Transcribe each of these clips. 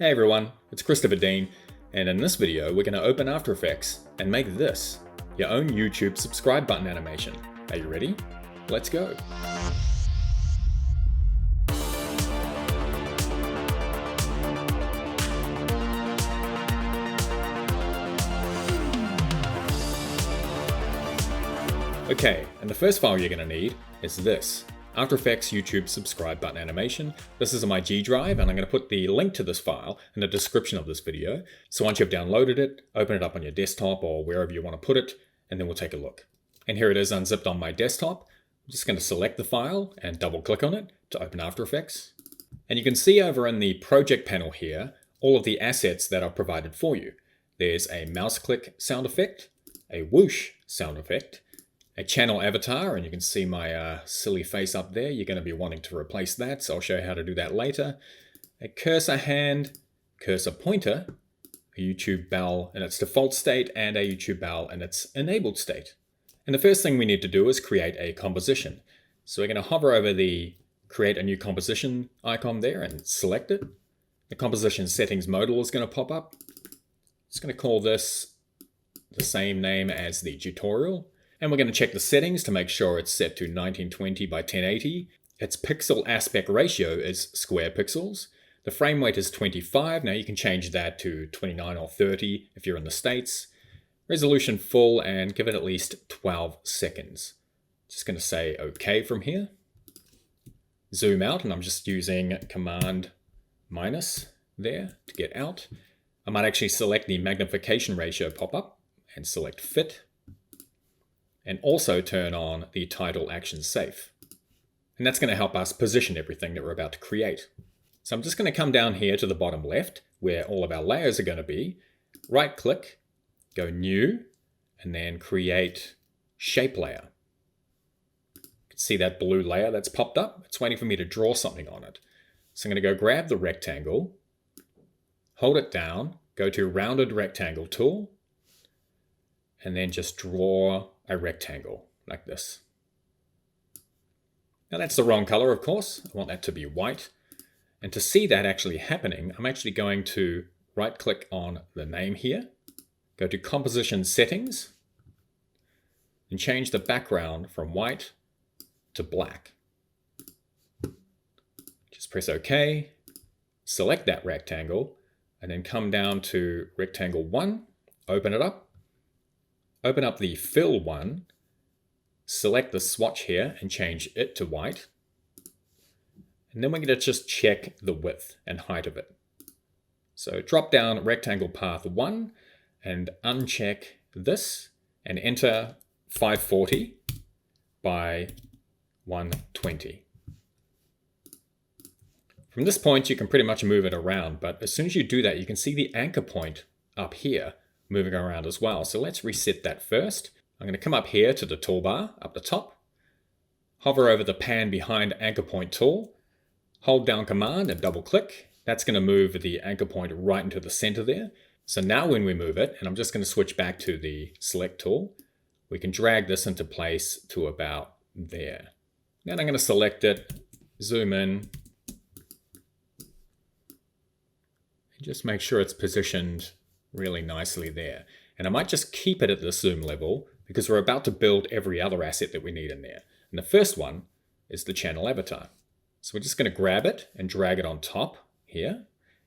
Hey everyone, it's Deane, and in this video we're going to open After Effects and make this, your own YouTube subscribe button animation. Are you ready? Let's go! Okay, and the first file you're going to need is this, After Effects YouTube subscribe button animation. This is on my G drive, and I'm going to put the link to this file in the description of this video. So once you've downloaded it, open it up on your desktop or wherever you want to put it, and then we'll take a look. And here it is unzipped on my desktop. I'm just going to select the file and double click on it to open After Effects. And you can see over in the project panel here, all of the assets that are provided for you. There's a mouse click sound effect, a whoosh sound effect, a channel avatar, and you can see my silly face up there. You're going to be wanting to replace that, so I'll show you how to do that later. A cursor hand, cursor pointer, a YouTube bell in its default state, and a YouTube bell in its enabled state. And the first thing we need to do is create a composition. So we're going to hover over the create a new composition icon there and select it. The composition settings modal is going to pop up. It's going to call this the same name as the tutorial. And we're going to check the settings to make sure it's set to 1920 by 1080. Its pixel aspect ratio is square pixels. The frame rate is 25. Now you can change that to 29 or 30 if you're in the States. Resolution full, and give it at least 12 seconds. Just going to say OK from here. Zoom out, and I'm just using Command minus there to get out. I might actually select the magnification ratio pop-up and select Fit. And also turn on the title action safe. And that's going to help us position everything that we're about to create. So I'm just going to come down here to the bottom left where all of our layers are going to be. Right click, go new, and then create shape layer. You can see that blue layer that's popped up. It's waiting for me to draw something on it. So I'm going to go grab the rectangle, hold it down, go to rounded rectangle tool, and then just draw a rectangle like this. Now that's the wrong color, of course. I want that to be white. And to see that actually happening, I'm actually going to right click on the name here, go to composition settings, and change the background from white to black. Just press OK, select that rectangle, and then come down to rectangle 1, open it up. Open up the fill one, select the swatch here and change it to white. And then we're going to just check the width and height of it. So drop down rectangle path 1 and uncheck this and enter 540 by 120. From this point you can pretty much move it around, but as soon as you do that you can see the anchor point up here moving around as well. So let's reset that first. I'm going to come up here to the toolbar up the top, hover over the pan behind anchor point tool, hold down command and double click. That's going to move the anchor point right into the center there. So now when we move it, and I'm just going to switch back to the select tool, we can drag this into place to about there. Then I'm going to select it, zoom in, and just make sure it's positioned really nicely there. And I might just keep it at the zoom level because we're about to build every other asset that we need in there. And the first one is the channel avatar. So we're just going to grab it and drag it on top here.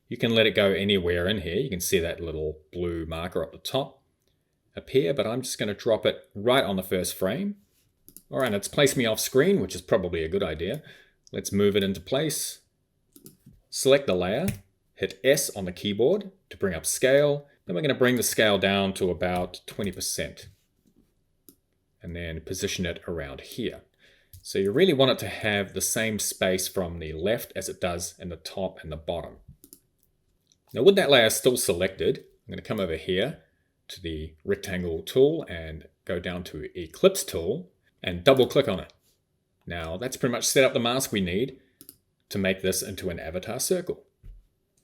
You can let it go anywhere in here. You can see that little blue marker up the top appear, but I'm just going to drop it right on the first frame. All right, it's placed me off screen, which is probably a good idea. Let's move it into place. Select the layer, hit S on the keyboard to bring up scale. Then we're going to bring the scale down to about 20% and then position it around here. So you really want it to have the same space from the left as it does in the top and the bottom. Now with that layer still selected, I'm going to come over here to the rectangle tool and go down to Ellipse tool and double click on it. Now that's pretty much set up the mask we need to make this into an avatar circle.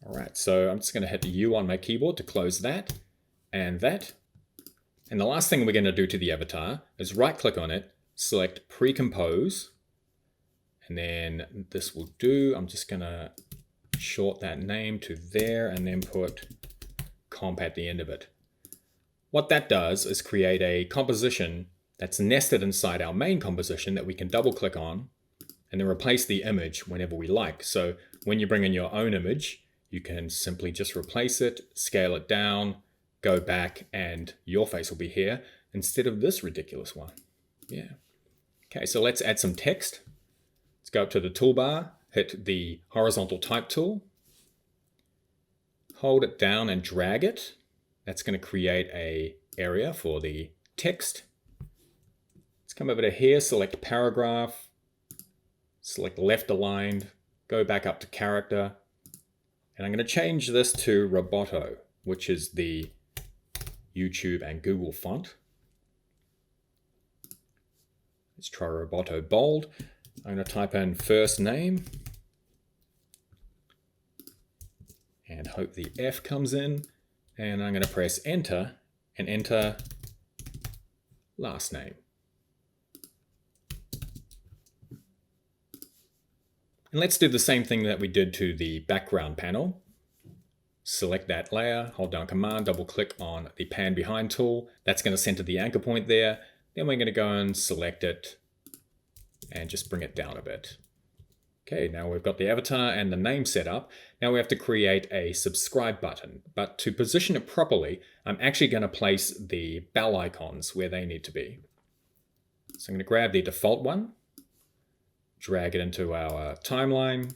All right, so I'm just going to hit the U on my keyboard to close that and that. And the last thing we're going to do to the avatar is right click on it, select pre-compose, and then this will do. I'm just going to short that name to there and then put comp at the end of it. What that does is create a composition that's nested inside our main composition that we can double click on and then replace the image whenever we like. So when you bring in your own image, you can simply just replace it, scale it down, go back, and your face will be here instead of this ridiculous one. Yeah. Okay, so let's add some text. Let's go up to the toolbar, hit the horizontal type tool, hold it down and drag it. That's going to create an area for the text. Let's come over to here, select paragraph, select left aligned, go back up to character, and I'm going to change this to Roboto, which is the YouTube and Google font. Let's try Roboto bold. I'm going to type in first name and hope the F comes in. And I'm going to press enter and enter last name. And let's do the same thing that we did to the background panel. Select that layer, hold down Command, double click on the pan behind tool. That's going to center the anchor point there. Then we're going to go and select it and just bring it down a bit. Okay, now we've got the avatar and the name set up. Now we have to create a subscribe button. But to position it properly, I'm actually going to place the bell icons where they need to be. So I'm going to grab the default one, drag it into our timeline.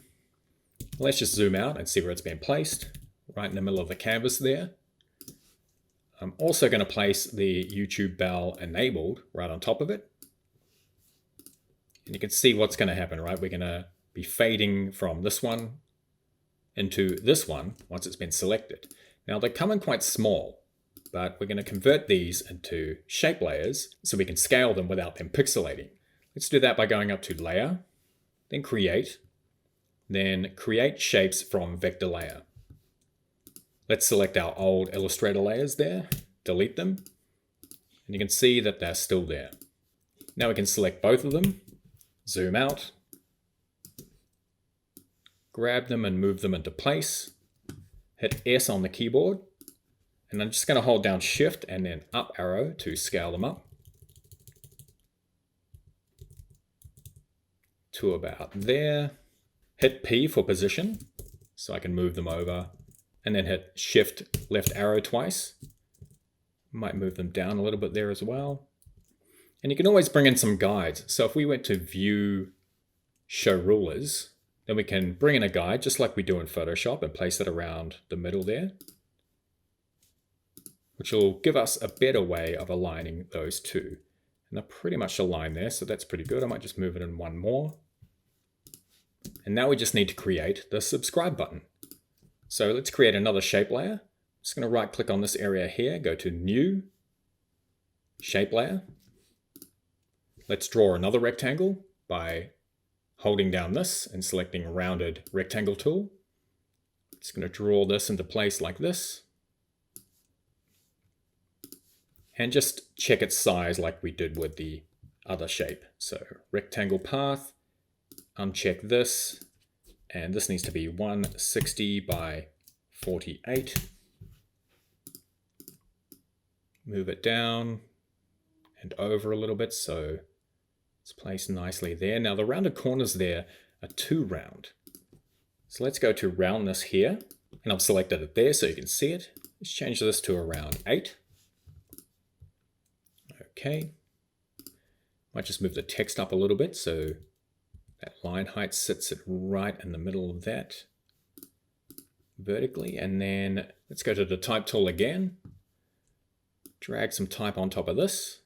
Let's just zoom out and see where it's been placed, right in the middle of the canvas there. I'm also going to place the YouTube bell enabled right on top of it. And you can see what's going to happen, right? We're going to be fading from this one into this one once it's been selected. Now they come in quite small, but we're going to convert these into shape layers so we can scale them without them pixelating. Let's do that by going up to Layer, then Create Shapes from Vector Layer. Let's select our old Illustrator layers there, delete them, and you can see that they're still there. Now we can select both of them, zoom out, grab them and move them into place, hit S on the keyboard, and I'm just going to hold down Shift and then up arrow to scale them up to about there. Hit P for position so I can move them over, and then hit Shift left arrow twice. Might move them down a little bit there as well. And you can always bring in some guides. So if we went to View, Show Rulers, then we can bring in a guide just like we do in Photoshop and place it around the middle there, which will give us a better way of aligning those two. And they're pretty much aligned there, so that's pretty good. I might just move it in one more. And now we just need to create the subscribe button. So let's create another shape layer. I'm just going to right click on this area here, go to New, Shape Layer. Let's draw another rectangle by holding down this and selecting Rounded Rectangle tool. Just going to draw this into place like this. And just check its size like we did with the other shape. So rectangle path, uncheck this, and this needs to be 160 by 48. Move it down and over a little bit so it's placed nicely there. Now the rounded corners there are too round. So let's go to roundness here, and I've selected it there so you can see it. Let's change this to around 8. Okay. Might just move the text up a little bit so that line height sits it right in the middle of that vertically. And then let's go to the type tool again. Drag some type on top of this.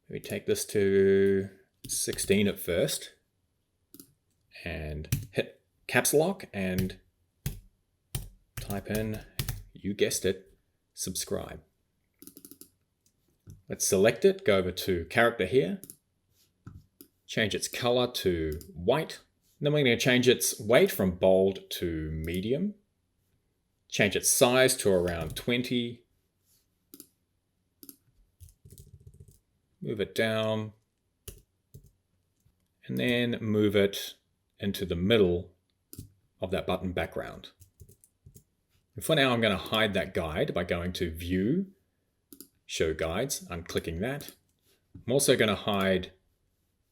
We take this to 16 at first and hit caps lock and type in, you guessed it, subscribe. Let's select it, go over to character here, change its color to white. Then we're going to change its weight from bold to medium. Change its size to around 20. Move it down. And then move it into the middle of that button background. And for now, I'm going to hide that guide by going to View, Show Guides. I'm clicking that. I'm also going to hide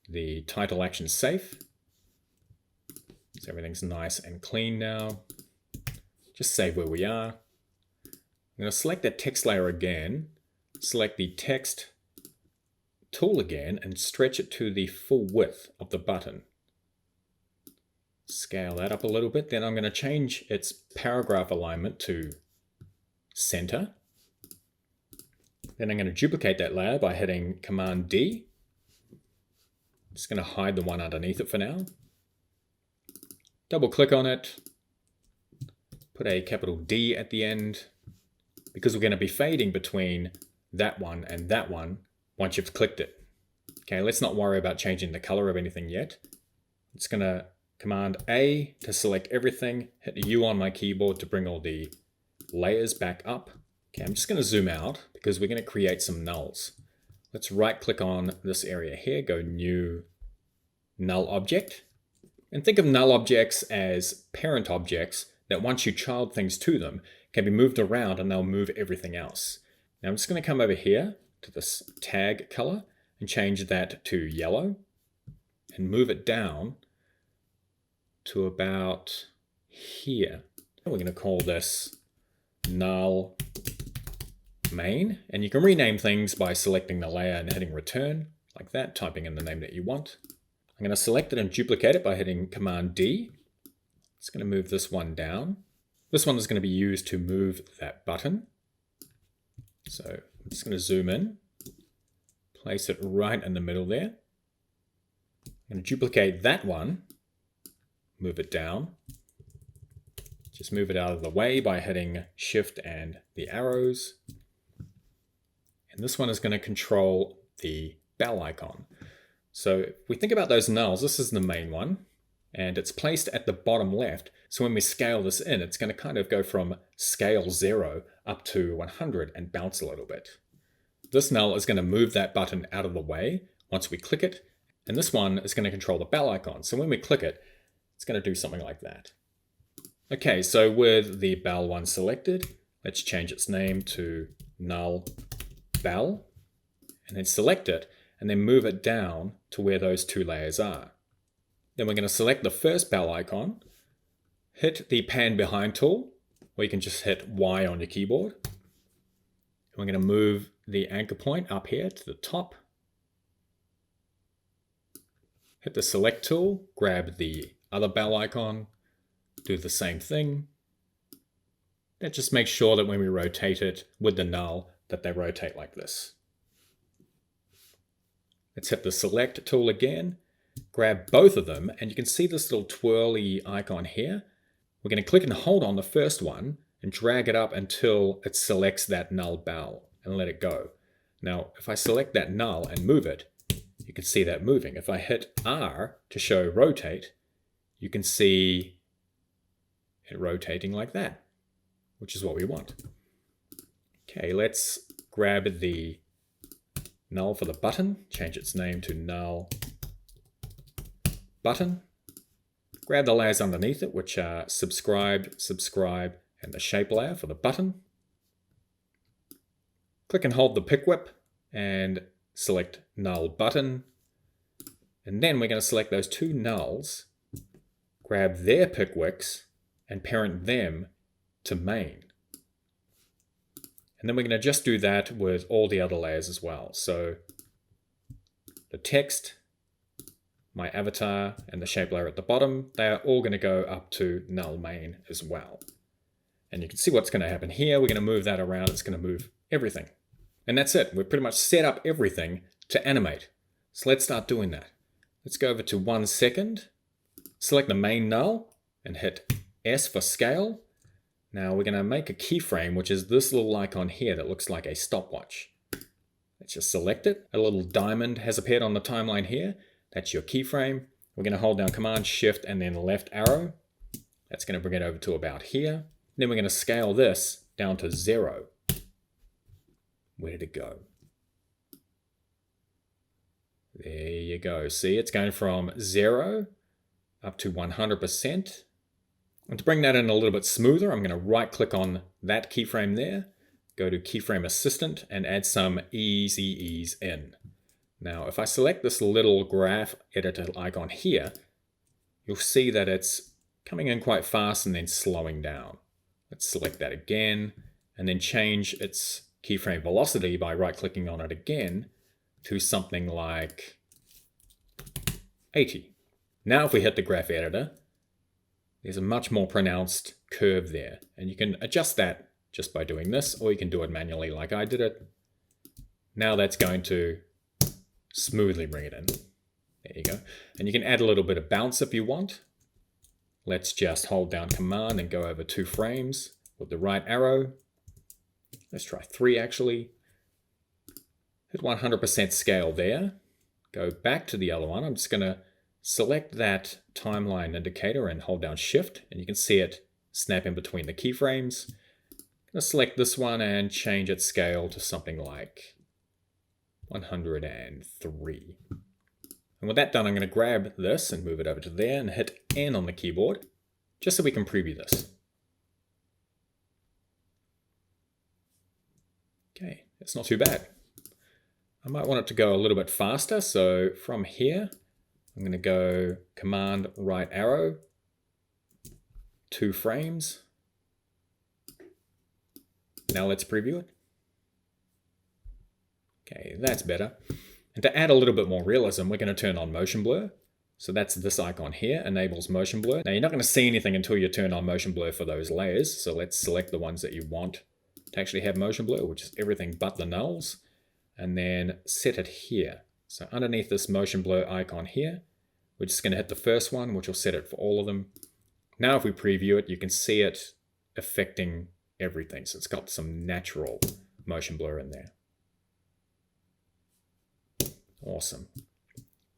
the title action safe. So everything's nice and clean now. Just save where we are. I'm going to select that text layer again, select the text tool again, and stretch it to the full width of the button. Scale that up a little bit. Then I'm going to change its paragraph alignment to center. Then I'm going to duplicate that layer by hitting Command D. I'm just going to hide the one underneath it for now. Double click on it. Put a capital D at the end, because we're going to be fading between that one and that one once you've clicked it. Okay, let's not worry about changing the color of anything yet. It's going to Command A to select everything, hit the U on my keyboard to bring all the layers back up. Okay, I'm just going to zoom out because we're going to create some nulls. Let's right click on this area here, go New Null Object, and think of null objects as parent objects that once you child things to them can be moved around and they'll move everything else. Now I'm just going to come over here to this tag color and change that to yellow and move it down to about here. We're going to call this null main, and you can rename things by selecting the layer and hitting return like that, typing in the name that you want. I'm going to select it and duplicate it by hitting Command D. It's going to move this one down. This one is going to be used to move that button. So I'm just going to zoom in, place it right in the middle there. I'm going to duplicate that one, move it down. Just move it out of the way by hitting Shift and the arrows. And this one is going to control the bell icon. So if we think about those nulls, this is the main one, and it's placed at the bottom left. So when we scale this in, it's going to kind of go from scale 0 up to 100 and bounce a little bit. This null is going to move that button out of the way once we click it, and this one is going to control the bell icon. So when we click it, it's going to do something like that. Okay, so with the bell one selected, let's change its name to null bell, and then select it, and then move it down to where those two layers are. Then we're going to select the first bell icon, hit the pan behind tool, or you can just hit Y on your keyboard. And we're going to move the anchor point up here to the top. Hit the select tool, grab the other bell icon, do the same thing. That just makes sure that when we rotate it with the null, that they rotate like this. Let's hit the select tool again, grab both of them, and you can see this little twirly icon here. We're going to click and hold on the first one and drag it up until it selects that null bell and let it go. Now, if I select that null and move it, you can see that moving. If I hit R to show rotate, you can see it rotating like that, which is what we want. Okay, let's grab the null for the button, change its name to null button. Grab the layers underneath it, which are subscribe, subscribe, and the shape layer for the button. Click and hold the pick whip and select null button. And then we're going to select those two nulls, grab their pick wicks, and parent them to main. And then we're going to just do that with all the other layers as well. So the text, my avatar, and the shape layer at the bottom, they are all going to go up to null main as well. And you can see what's going to happen here. We're going to move that around. It's going to move everything. And that's it. We've pretty much set up everything to animate. So let's start doing that. Let's go over to 1 second, select the main null, and hit S for scale. Now we're going to make a keyframe, which is this little icon here that looks like a stopwatch. Let's just select it. A little diamond has appeared on the timeline here. That's your keyframe. We're going to hold down Command, Shift, and then left arrow. That's going to bring it over to about here. Then we're going to scale this down to 0. Where did it go? There you go. See, it's going from 0 up to 100%. And to bring that in a little bit smoother, I'm going to right click on that keyframe there, go to Keyframe Assistant and add some easy ease in. Now, if I select this little graph editor icon here, you'll see that it's coming in quite fast and then slowing down. Let's select that again and then change its keyframe velocity by right-clicking on it again to something like 80. Now if we hit the graph editor, there's a much more pronounced curve there, and you can adjust that just by doing this, or you can do it manually like I did it. Now that's going to smoothly bring it in. There you go. And you can add a little bit of bounce if you want. Let's just hold down Command and go over 2 frames with the right arrow. Let's try 3 actually. Hit 100% scale there. Go back to the other one. I'm just going to select that timeline indicator and hold down Shift, and you can see it snap in between the keyframes. I'm going to select this one and change its scale to something like 103. And with that done, I'm going to grab this and move it over to there and hit N on the keyboard, just so we can preview this. Okay, it's not too bad. I might want it to go a little bit faster, so from here, I'm going to go Command right arrow, 2 frames. Now let's preview it. Okay, that's better. And to add a little bit more realism, we're going to turn on motion blur. So that's this icon here, enables motion blur. Now you're not going to see anything until you turn on motion blur for those layers. So let's select the ones that you want to actually have motion blur, which is everything but the nulls, and then set it here. So underneath this motion blur icon here, we're just going to hit the first one, which will set it for all of them. Now if we preview it, you can see it affecting everything. So it's got some natural motion blur in there. Awesome.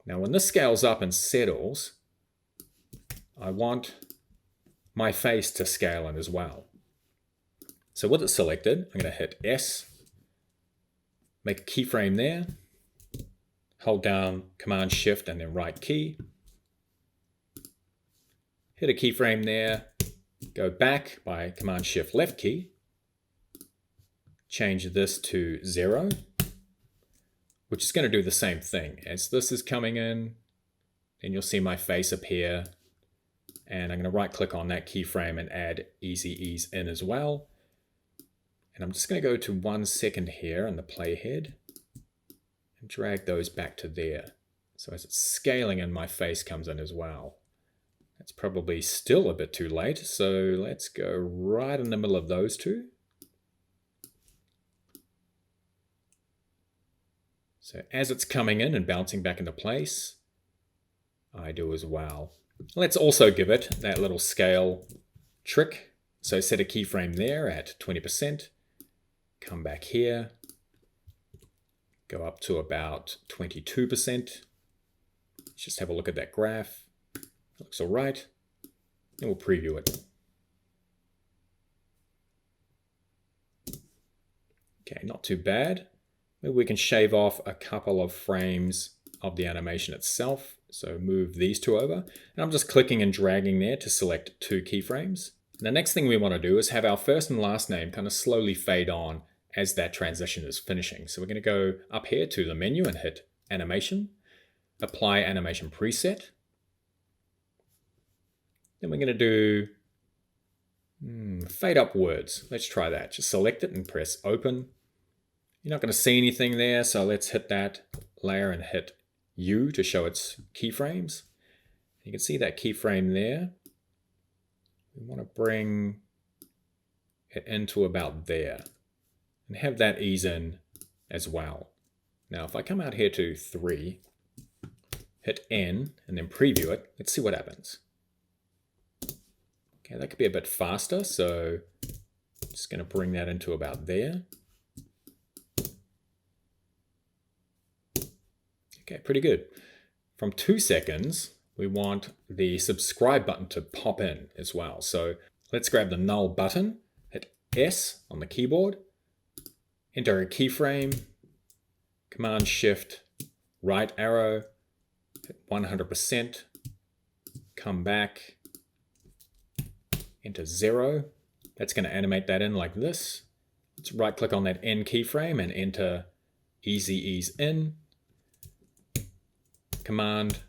Now when this scales up and settles, I want my face to scale in as well. So with it selected, I'm going to hit S, make a keyframe there, hold down Command Shift and then right key, hit a keyframe there, go back by Command Shift left key, change this to 0, which is going to do the same thing. As this is coming in, then you'll see my face appear, and I'm going to right click on that keyframe and add easy ease in as well. And I'm just going to go to 1 second here on the playhead and drag those back to there. So as it's scaling in, my face comes in as well. That's probably still a bit too late, so let's go right in the middle of those two. So as it's coming in and bouncing back into place, I do as well. Let's also give it that little scale trick. So set a keyframe there at 20%, come back here, go up to about 22%. Let's just have a look at that graph. Looks all right. And we'll preview it. Okay, not too bad. Maybe we can shave off a couple of frames of the animation itself. So move these 2 over. And I'm just clicking and dragging there to select 2 keyframes. And the next thing we want to do is have our first and last name kind of slowly fade on as that transition is finishing. So we're going to go up here to the menu and hit Animation, Apply Animation Preset. Then we're going to do fade up words. Let's try that. Just select it and press Open. You're not going to see anything there, so let's hit that layer and hit U to show its keyframes. You can see that keyframe there. We want to bring it into about there and have that ease in as well. Now if I come out here to 3, hit N and then preview it, let's see what happens. Okay, that could be a bit faster, so I'm just going to bring that into about there. Okay, pretty good. From 2 seconds, we want the subscribe button to pop in as well. So let's grab the null button, hit S on the keyboard, enter a keyframe, Command Shift, right arrow, hit 100%, come back, enter 0. That's going to animate that in like this. Let's right click on that N keyframe and enter easy ease in. Command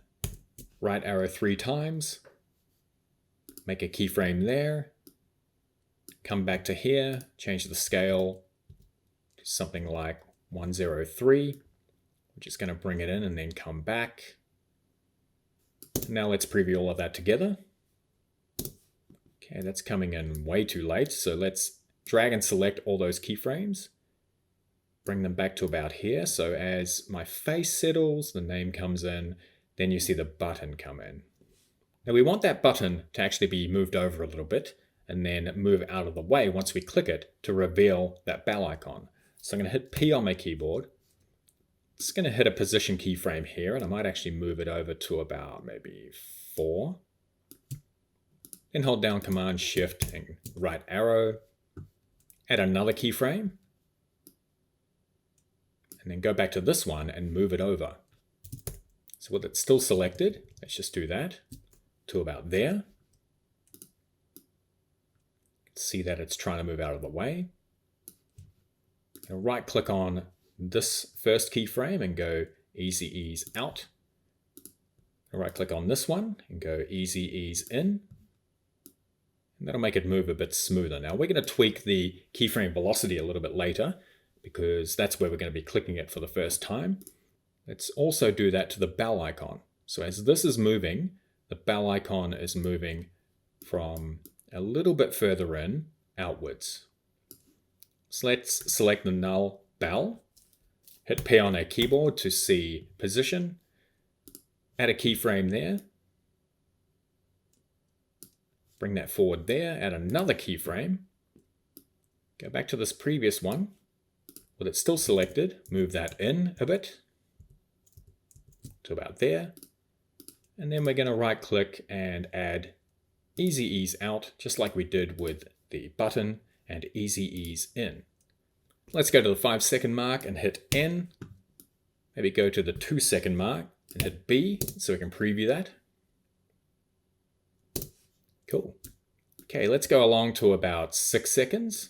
right arrow 3 times. Make a keyframe there. Come back to here, change the scale to something like 103, which is going to bring it in and then come back. Now let's preview all of that together. Okay, that's coming in way too late, so let's drag and select all those keyframes. Bring them back to about here, so as my face settles, the name comes in, then you see the button come in. Now we want that button to actually be moved over a little bit, and then move out of the way once we click it to reveal that bell icon. So I'm going to hit P on my keyboard. It's going to hit a position keyframe here, and I might actually move it over to about maybe 4. Then hold down Command Shift and right arrow. Add another keyframe. And then go back to this one and move it over. So with it still selected, let's just do that to about there. See that it's trying to move out of the way. I'll right click on this first keyframe and go easy ease out. I'll right click on this one and go easy ease in. And that'll make it move a bit smoother. Now we're going to tweak the keyframe velocity a little bit later because that's where we're going to be clicking it for the first time. Let's also do that to the bell icon. So as this is moving, the bell icon is moving from a little bit further in, outwards. So let's select the null bell, hit P on our keyboard to see position, add a keyframe there, bring that forward there, add another keyframe, go back to this previous one, with it still selected, move that in a bit to about there, and then we're going to right click and add easy ease out, just like we did with the button, and easy ease in. Let's go to the 5-second mark and hit N. Maybe go to the 2-second mark and hit B so we can preview that. Cool. Okay, let's go along to about 6 seconds.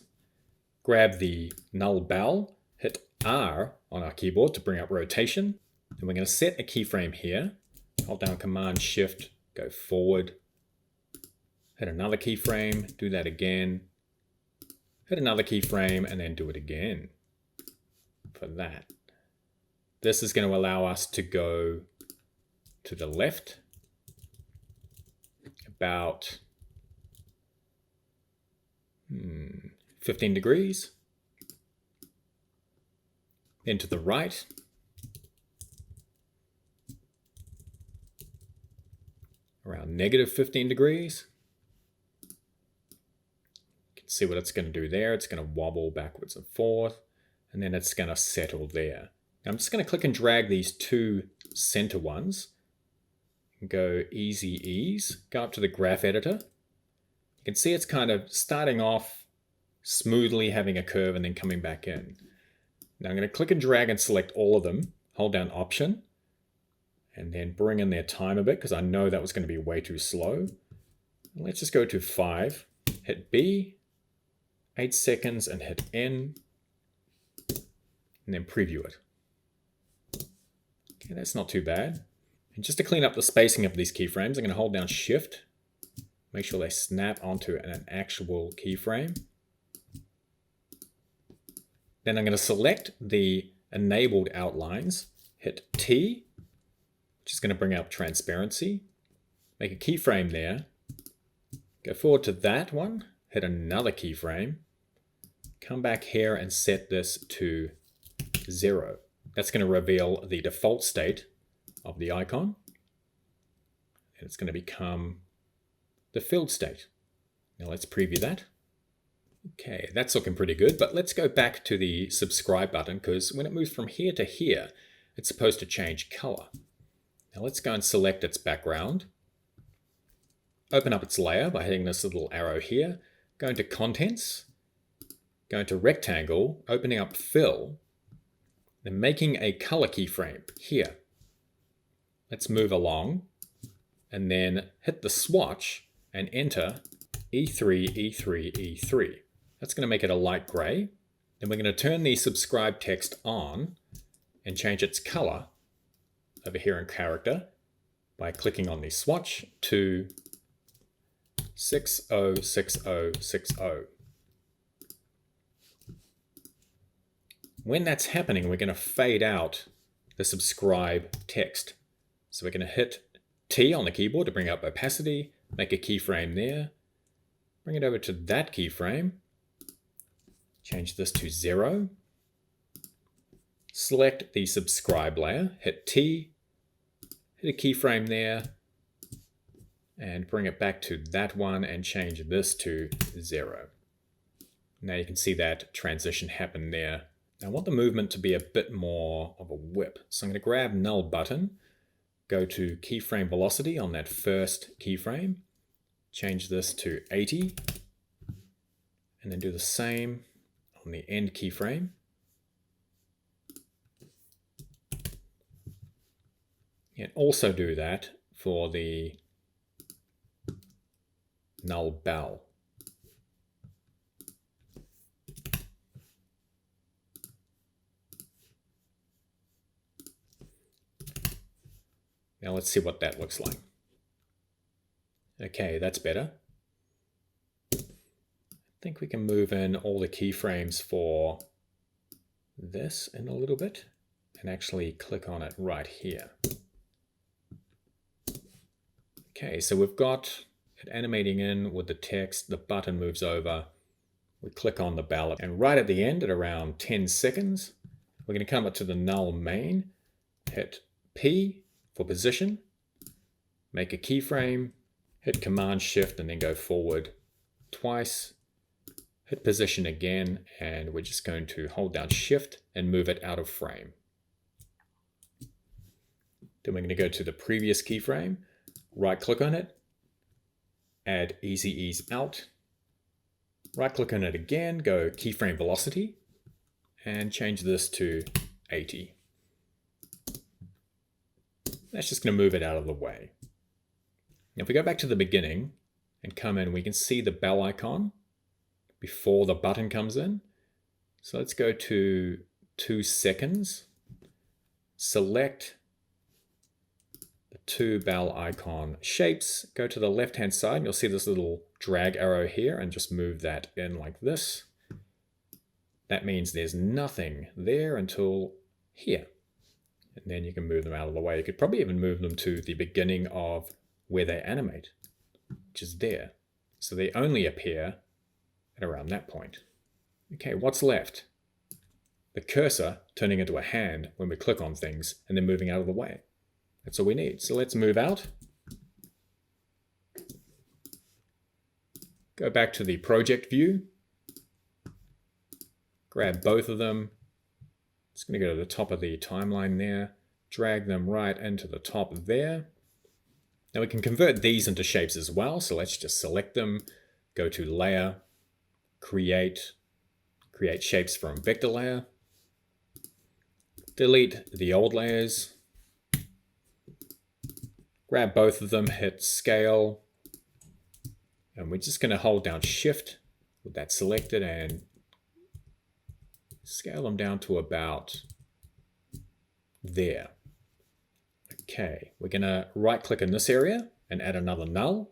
Grab the null bell, hit R on our keyboard to bring up rotation. And we're going to set a keyframe here. Hold down Command Shift, go forward. Hit another keyframe, do that again. Hit another keyframe and then do it again for that. This is going to allow us to go to the left about 15 degrees. Then to the right. Around negative 15 degrees. See what it's going to do there. It's going to wobble backwards and forth, and then it's going to settle there. Now I'm just going to click and drag these two center ones and go easy ease, go up to the graph editor. You can see it's kind of starting off smoothly, having a curve and then coming back in. Now I'm going to click and drag and select all of them, hold down Option, and then bring in their time a bit because I know that was going to be way too slow. Let's just go to 5, hit B, 8 seconds and hit N, and then preview it. Okay, that's not too bad. And just to clean up the spacing of these keyframes, I'm going to hold down Shift, make sure they snap onto an actual keyframe. Then I'm going to select the enabled outlines, hit T, which is going to bring up transparency, make a keyframe there, go forward to that one, hit another keyframe, come back here and set this to 0. That's going to reveal the default state of the icon. And it's going to become the filled state. Now let's preview that. Okay, that's looking pretty good, but let's go back to the subscribe button because when it moves from here to here, it's supposed to change color. Now let's go and select its background. Open up its layer by hitting this little arrow here. Go into Contents, go into Rectangle, opening up Fill, then making a color keyframe here. Let's move along and then hit the swatch and enter E3, E3, E3. That's going to make it a light gray. Then we're going to turn the subscribe text on and change its color over here in character by clicking on the swatch to 606060. When that's happening, we're going to fade out the subscribe text. So we're going to hit T on the keyboard to bring up opacity, make a keyframe there, bring it over to that keyframe, change this to 0, select the subscribe layer, hit T, hit a keyframe there, and bring it back to that one and change this to 0. Now you can see that transition happen there. Now I want the movement to be a bit more of a whip. So I'm going to grab null button, go to keyframe velocity on that first keyframe, change this to 80, and then do the same on the end keyframe. And also do that for the null bell. Now let's see what that looks like. Okay, that's better. I think we can move in all the keyframes for this in a little bit and actually click on it right here. Okay, so we've got it animating in with the text, the button moves over, we click on the bell, and right at the end at around 10 seconds, we're going to come up to the null main, hit P for position, make a keyframe, hit Command Shift and then go forward twice, hit position again, and we're just going to hold down Shift and move it out of frame. Then we're going to go to the previous keyframe, right click on it, add Easy Ease Out, right click on it again, go keyframe velocity, and change this to 80. That's just going to move it out of the way. Now if we go back to the beginning and come in, we can see the bell icon before the button comes in. So let's go to 2 seconds, select the 2 bell icon shapes, go to the left hand side and you'll see this little drag arrow here and just move that in like this. That means there's nothing there until here. And then you can move them out of the way. You could probably even move them to the beginning of where they animate, which is there. So they only appear at around that point. Okay, what's left? The cursor turning into a hand when we click on things and then moving out of the way. That's all we need. So let's move out. Go back to the project view. Grab both of them. Just going to go to the top of the timeline there, drag them right into the top there. Now we can convert these into shapes as well, so let's just select them, go to Layer, Create Shapes from Vector Layer, delete the old layers, grab both of them, hit Scale, and we're just going to hold down Shift with that selected and scale them down to about there. Okay, we're going to right click in this area and add another null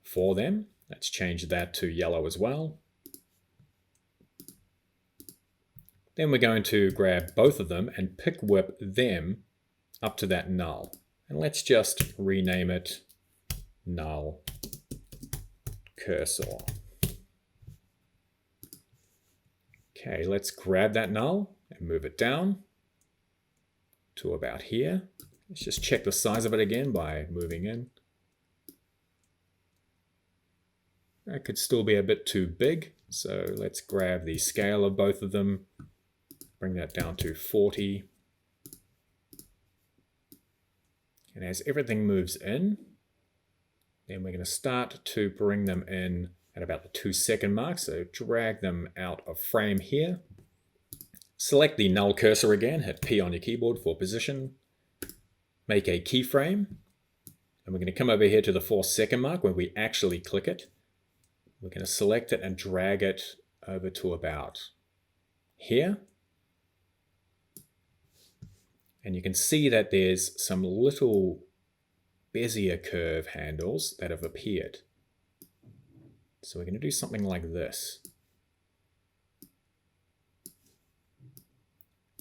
for them. Let's change that to yellow as well. Then we're going to grab both of them and pick whip them up to that null. And let's just rename it null cursor. Okay, let's grab that null and move it down to about here. Let's just check the size of it again by moving in. That could still be a bit too big, so let's grab the scale of both of them, bring that down to 40. And as everything moves in, then we're going to start to bring them in at about the 2 second mark, so drag them out of frame here. Select the null cursor again, hit P on your keyboard for position, make a keyframe, And we're going to come over here to the 4-second mark where we actually click it. We're going to select it and drag it over to about here. And you can see that there's some little Bezier curve handles that have appeared. So we're going to do something like this,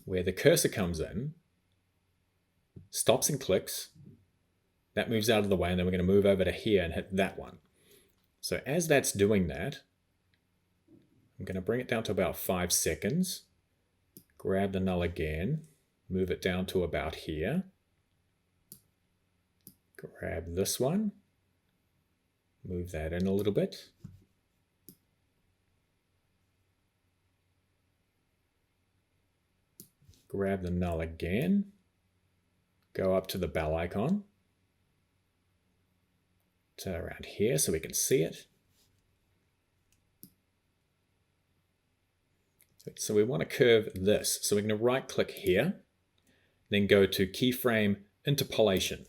where the cursor comes in, stops and clicks, that moves out of the way, and then we're going to move over to here and hit that one. So as that's doing that, I'm going to bring it down to about 5 seconds, grab the null again, move it down to about here, grab this one, move that in a little bit, grab the null again, go up to the bell icon, to around here so we can see it. So we want to curve this. So we're going to right click here, then go to keyframe interpolation.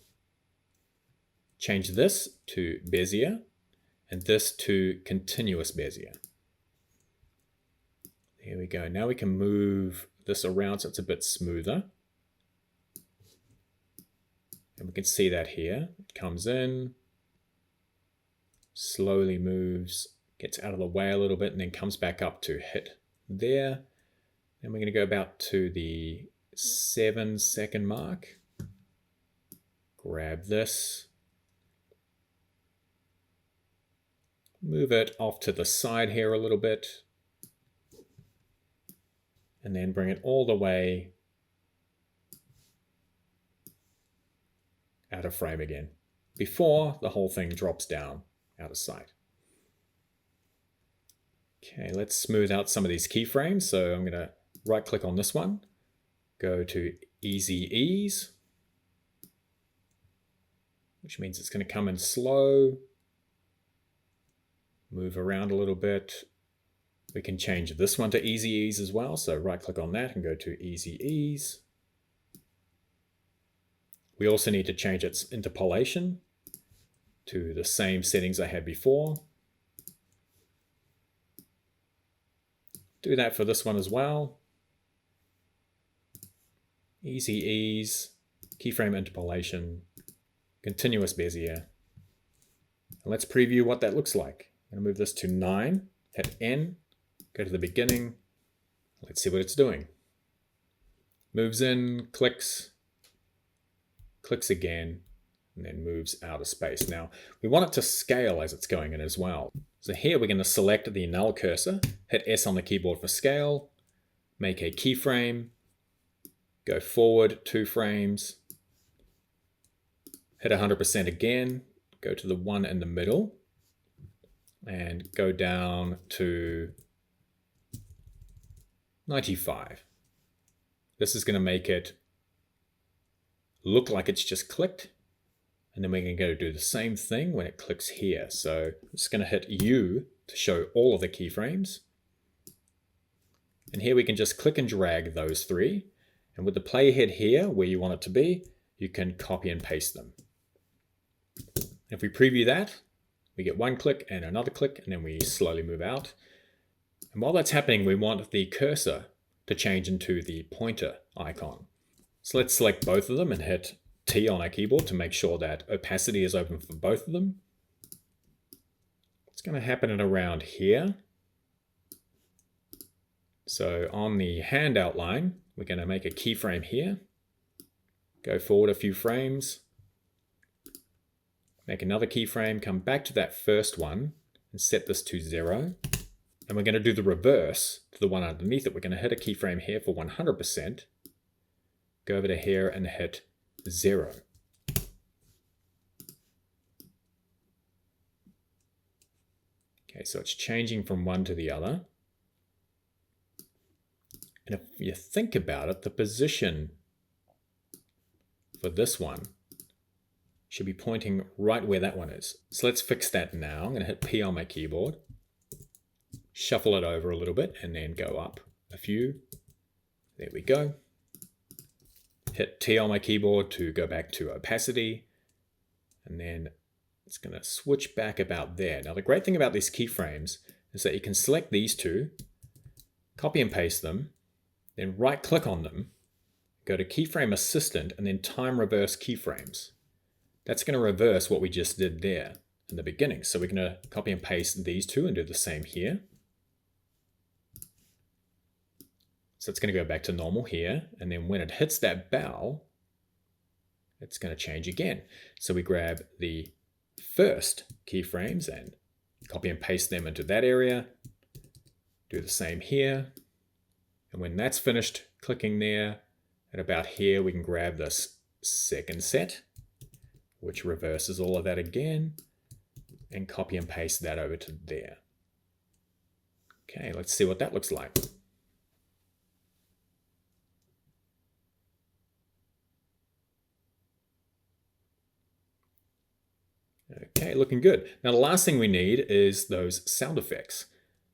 Change this to Bezier and this to continuous Bezier. There we go. Now we can move this around so it's a bit smoother. And we can see that here. It comes in, slowly moves, gets out of the way a little bit, and then comes back up to hit there. And we're going to go about to the 7-second mark. Grab this. Move it off to the side here a little bit. And then bring it all the way out of frame again, before the whole thing drops down out of sight. Okay, let's smooth out some of these keyframes. So I'm going to right click on this one, go to Easy Ease, which means it's going to come in slow, move around a little bit. We can change this one to Easy Ease as well. So right click on that and go to Easy Ease. We also need to change its interpolation to the same settings I had before. Do that for this one as well. Easy Ease, keyframe interpolation, continuous Bezier. And let's preview what that looks like. I'm going to move this to 9, hit N, go to the beginning. Let's see what it's doing. Moves in, clicks, clicks again, and then moves out of space. Now, we want it to scale as it's going in as well. So here we're going to select the null cursor, hit S on the keyboard for scale, make a keyframe, go forward 2 frames, hit 100% again, go to the one in the middle, and go down to 95. This is going to make it look like it's just clicked. And then we're going to go do the same thing when it clicks here. So I'm just going to hit U to show all of the keyframes. And here we can just click and drag those 3. And with the playhead here, where you want it to be, you can copy and paste them. If we preview that, we get 1 click and another click, and then we slowly move out. And while that's happening, we want the cursor to change into the pointer icon. So let's select both of them and hit T on our keyboard to make sure that opacity is open for both of them. It's going to happen at around here. So on the hand outline, we're going to make a keyframe here. Go forward a few frames. Make another keyframe, come back to that first one and set this to 0. And we're going to do the reverse to the one underneath it. We're going to hit a keyframe here for 100%. Go over to here and hit 0. Okay, so it's changing from one to the other. And if you think about it, the position for this one should be pointing right where that one is. So let's fix that now. I'm going to hit P on my keyboard, shuffle it over a little bit, and then go up a few. There we go. Hit T on my keyboard to go back to opacity. and then it's going to switch back about there. Now the great thing about these keyframes is that you can select these two, copy and paste them, then right click on them, go to Keyframe Assistant, and then Time Reverse Keyframes. That's going to reverse what we just did there in the beginning. So we're going to copy and paste these two and do the same here. So it's going to go back to normal here, and then when it hits that bell, it's going to change again. So we grab the first keyframes and copy and paste them into that area. Do the same here. And when that's finished clicking there, at about here, we can grab this second set, which reverses all of that again, and copy and paste that over to there. Okay, let's see what that looks like. Okay, looking good. Now the last thing we need is those sound effects.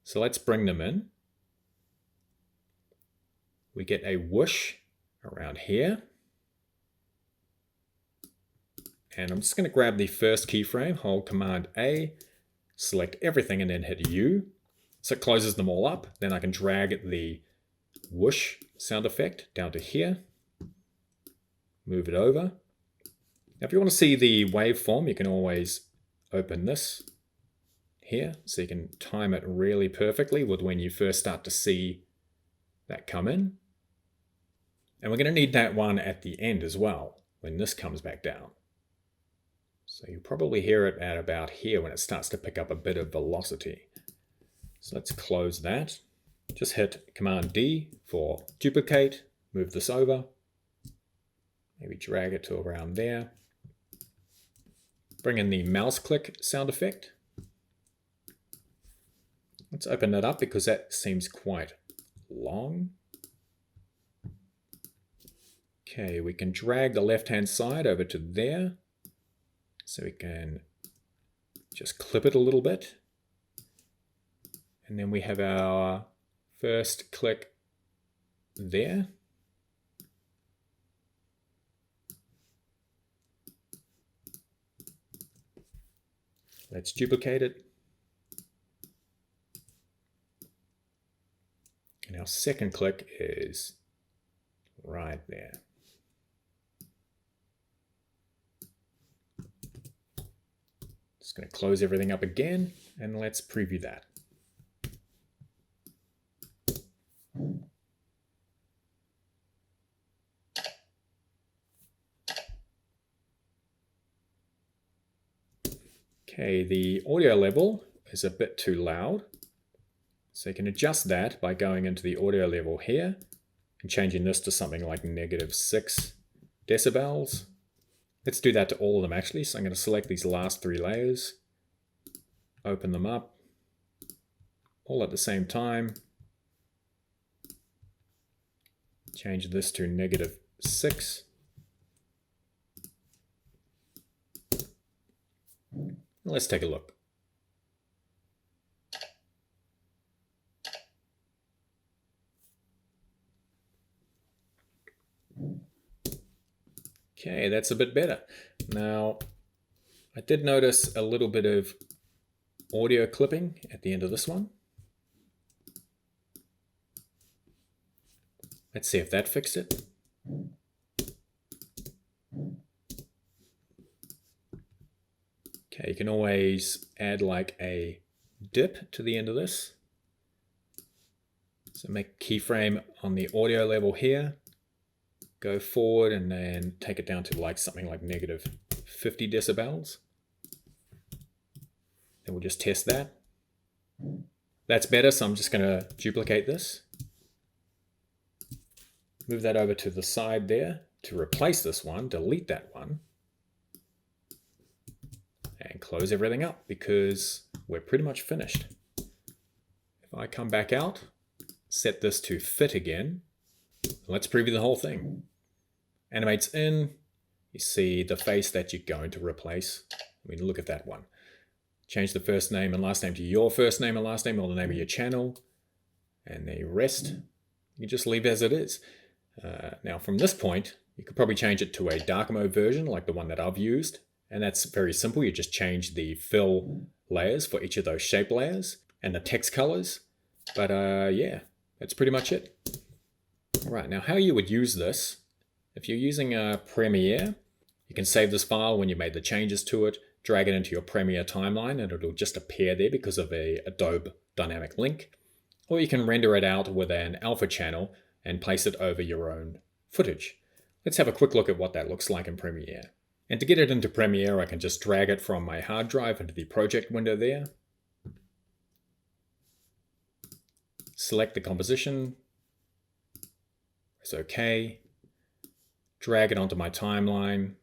So let's bring them in. We get a whoosh around here. And I'm just going to grab the first keyframe, hold Command A, select everything, and then hit U. So it closes them all up. Then I can drag the whoosh sound effect down to here. Move it over. Now, if you want to see the waveform, you can always open this here, so you can time it really perfectly with when you first start to see that come in. And we're going to need that one at the end as well, when this comes back down. So you'll probably hear it at about here when it starts to pick up a bit of velocity. So let's close that. Just hit Command D for duplicate, move this over, maybe drag it to around there. Bring in the mouse click sound effect. Let's open that up because that seems quite long. Okay, we can drag the left-hand side over to there. So we can just clip it a little bit. And then we have our first click there. Let's duplicate it. And our second click is right there. Just going to close everything up again, and let's preview that. Okay, the audio level is a bit too loud. So you can adjust that by going into the audio level here and changing this to something like -6 decibels. Let's do that to all of them actually. So I'm going to select these last 3 layers, open them up, all at the same time. Change this to -6. Let's take a look. Okay, that's a bit better. Now, I did notice a little bit of audio clipping at the end of this one. Let's see if that fixed it. Okay, you can always add like a dip to the end of this. So make a keyframe on the audio level here. Go forward and then take it down to like something like -50 decibels. And we'll just test that. That's better, so I'm just going to duplicate this. Move that over to the side there to replace this one, delete that one. And close everything up because we're pretty much finished. If I come back out, set this to fit again, let's preview the whole thing. Animates in, you see the face that you're going to replace. I mean, look at that one. Change the first name and last name to your first name and last name or the name of your channel. And the rest, you just leave as it is. Now from this point, you could probably change it to a dark mode version like the one that I've used. And that's very simple. You just change the fill layers for each of those shape layers and the text colors. But yeah, that's pretty much it. All right, now how you would use this, if you're using Premiere, you can save this file when you made the changes to it, drag it into your Premiere timeline, and it'll just appear there because of a Adobe dynamic link. Or you can render it out with an alpha channel and place it over your own footage. Let's have a quick look at what that looks like in Premiere. And to get it into Premiere, I can just drag it from my hard drive into the project window there. Select the composition. Press OK. Drag it onto my timeline,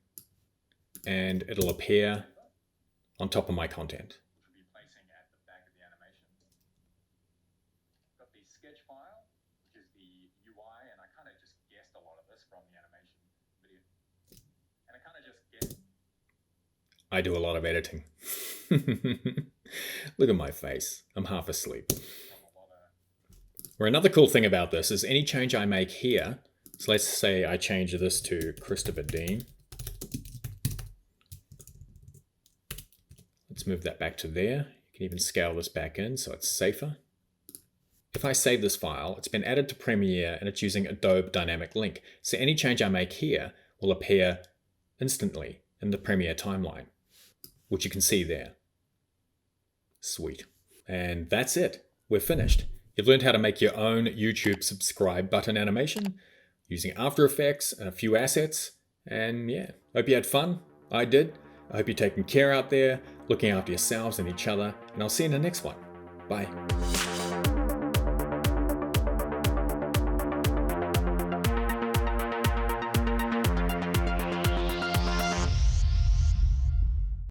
and it'll appear on top of my content. I do a lot of editing. Look at my face. I'm half asleep. Or another cool thing about this is any change I make here, so let's say I change this to Christopher Deane. Let's move that back to there. You can even scale this back in so it's safer. If I save this file, it's been added to Premiere and it's using Adobe Dynamic Link. So any change I make here will appear instantly in the Premiere timeline, which you can see there. Sweet. And that's it. We're finished. You've learned how to make your own YouTube subscribe button animation using After Effects and a few assets. And yeah, hope you had fun. I did. I hope you're taking care out there, looking after yourselves and each other, and I'll see you in the next one. Bye.